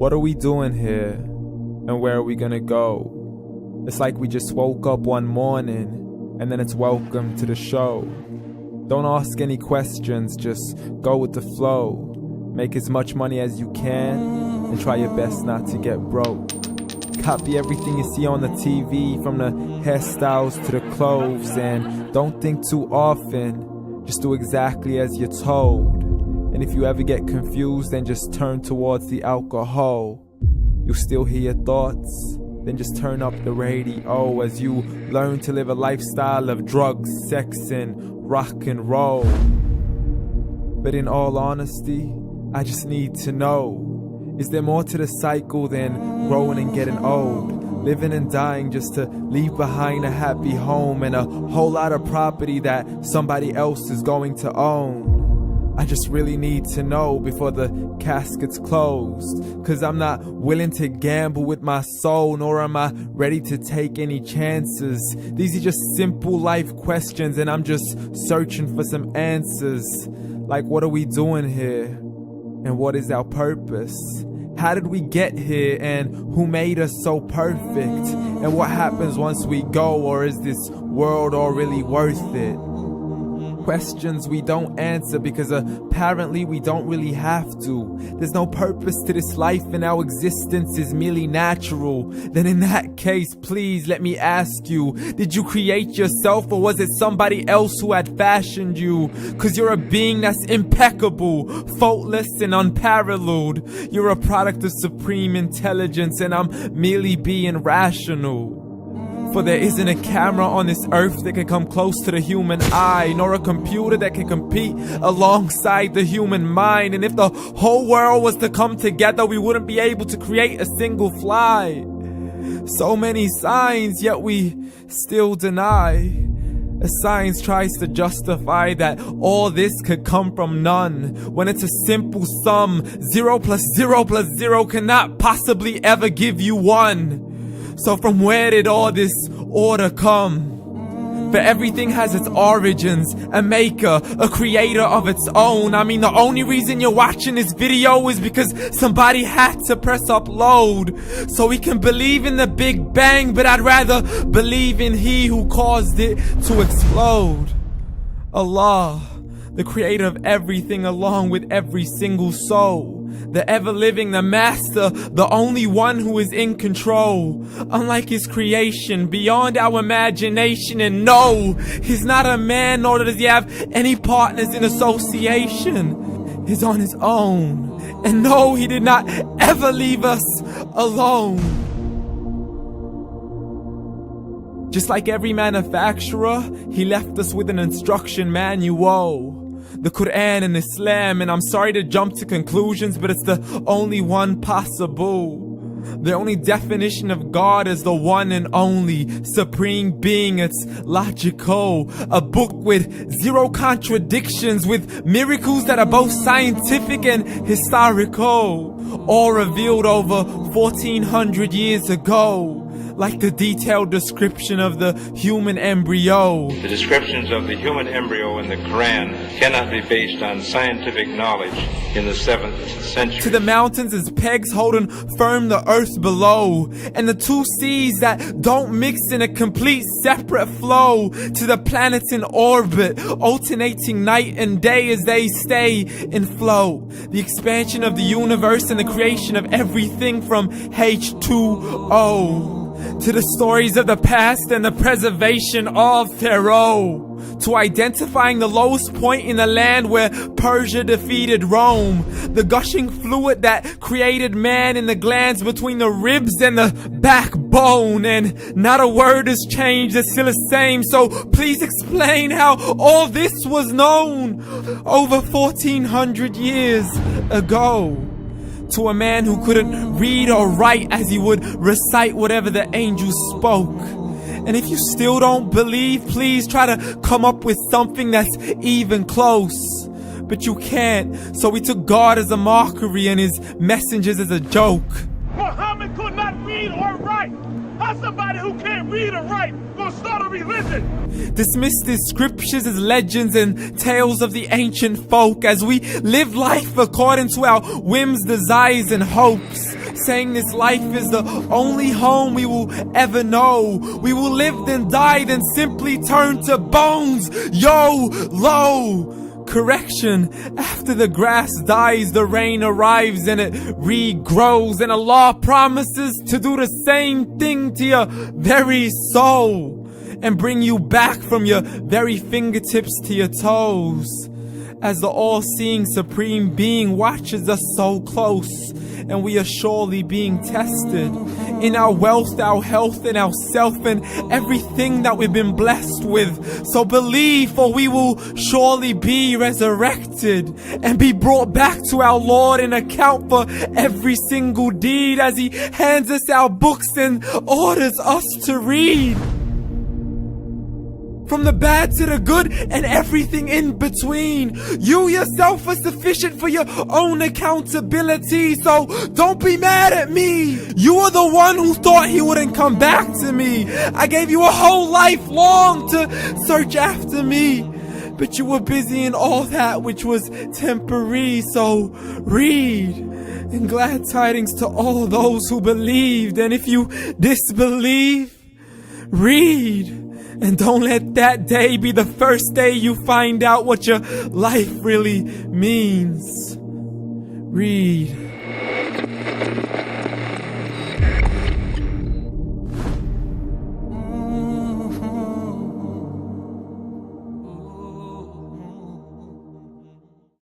What are we doing here? And where are we gonna go? It's like we just woke up one morning, and then it's welcome to the show. Don't ask any questions, just go with the flow. Make as much money as you can, and try your best not to get broke. Copy everything you see on the TV, from the hairstyles to the clothes, and don't think too often, just do exactly as you're told. And if you ever get confused, then just turn towards the alcohol. You'll still hear your thoughts, then just turn up the radio as you learn to live a lifestyle of drugs, sex, and rock and roll. But in all honesty, I just need to know, is there more to the cycle than growing and getting old? Living and dying just to leave behind a happy home and a whole lot of property that somebody else is going to own. I just really need to know before the casket's closed, 'cause I'm not willing to gamble with my soul, nor am I ready to take any chances. These are just simple life questions, and I'm just searching for some answers. Like, what are we doing here? And what is our purpose? How did we get here, and who made us so perfect? And what happens once we go, or is this world all really worth it? Questions we don't answer because apparently we don't really have to. There's no purpose to this life and our existence is merely natural. Then in that case, please let me ask you, did you create yourself, or was it somebody else who had fashioned you? 'Cause you're a being that's impeccable, faultless and unparalleled. You're a product of supreme intelligence, and I'm merely being rational. For there isn't a camera on this earth that can come close to the human eye, nor a computer that can compete alongside the human mind. And if the whole world was to come together, we wouldn't be able to create a single fly. So many signs, yet we still deny. As science tries to justify that all this could come from none, when it's a simple sum. 0 plus 0 plus 0 cannot possibly ever give you 1. So from where did all this order come? For everything has its origins, a maker, a creator of its own. I mean, the only reason you're watching this video is because somebody had to press upload. So we can believe in the Big Bang, but I'd rather believe in He who caused it to explode. Allah, the creator of everything along with every single soul. The ever-living, the master, the only one who is in control. Unlike his creation, beyond our imagination. And no, he's not a man, nor does he have any partners in association. He's on his own. And no, he did not ever leave us alone. Just like every manufacturer, he left us with an instruction manual. The Quran and Islam, and I'm sorry to jump to conclusions, but it's the only one possible. The only definition of God is the one and only supreme being. It's logical, a book with 0 contradictions, with miracles that are both scientific and historical, all revealed over 1400 years ago. Like the detailed description of the human embryo. The descriptions of the human embryo in the Quran cannot be based on scientific knowledge in the 7th century. To the mountains as pegs holding firm the earth below, and the 2 seas that don't mix in a complete separate flow. To the planets in orbit, alternating night and day as they stay in flow. The expansion of the universe and the creation of everything from H2O. To the stories of the past and the preservation of Pharaoh. To identifying the lowest point in the land where Persia defeated Rome. The gushing fluid that created man in the glands between the ribs and the backbone. And not a word has changed, it's still the same. So please explain how all this was known over 1400 years ago. To a man who couldn't read or write, as he would recite whatever the angels spoke. And if you still don't believe, please try to come up with something that's even close. But you can't, so we took God as a mockery and his messengers as a joke. Muhammad could not read or write. How somebody who can't read or write gonna start a religion? Dismissed his scriptures as legends and tales of the ancient folk, as we live life according to our whims, desires, and hopes. saying this life is the only home we will ever know. We will live then die, then simply turn to bones. YOLO! Correction, after the grass dies, the rain arrives and it regrows, and Allah promises to do the same thing to your very soul and bring you back from your very fingertips to your toes, as the all-seeing supreme being watches us so close, and we are surely being tested in our wealth, our health, and our self, and everything that we've been blessed with. So believe, for we will surely be resurrected and be brought back to our Lord and account for every single deed, as He hands us our books and orders us to read. From the bad to the good and everything in between. You yourself are sufficient for your own accountability, so don't be mad at me. You are the one who thought He wouldn't come back to me. I gave you a whole life long to search after me, but you were busy in all that which was temporary. So read, and glad tidings to all those who believed. And if you disbelieve, read. And don't let that day be the first day you find out what your life really means. Read.